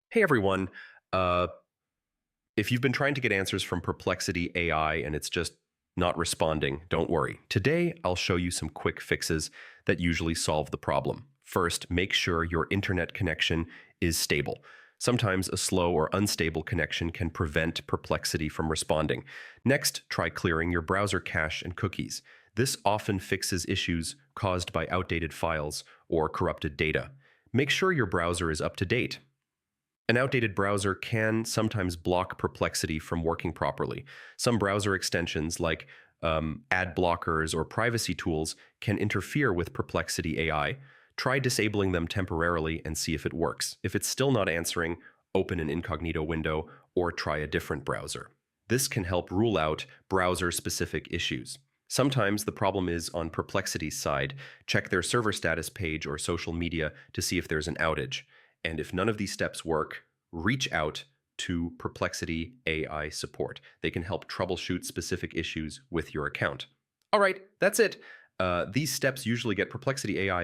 Hey everyone. Uh, if you've been trying to get answers from Perplexity AI and it's just not responding, don't worry. Today, I'll show you some quick fixes that usually solve the problem. First, make sure your internet connection is stable. Sometimes a slow or unstable connection can prevent Perplexity from responding. Next, try clearing your browser cache and cookies. This often fixes issues caused by outdated files or corrupted data. Make sure your browser is up to date. An outdated browser can sometimes block Perplexity from working properly. Some browser extensions, like ad blockers or privacy tools, can interfere with Perplexity AI. Try disabling them temporarily and see if it works. If it's still not answering, open an incognito window or try a different browser. This can help rule out browser-specific issues. Sometimes the problem is on Perplexity's side. Check their server status page or social media to see if there's an outage. And if none of these steps work, reach out to Perplexity AI support. They can help troubleshoot specific issues with your account. All right, that's it. These steps usually get Perplexity AI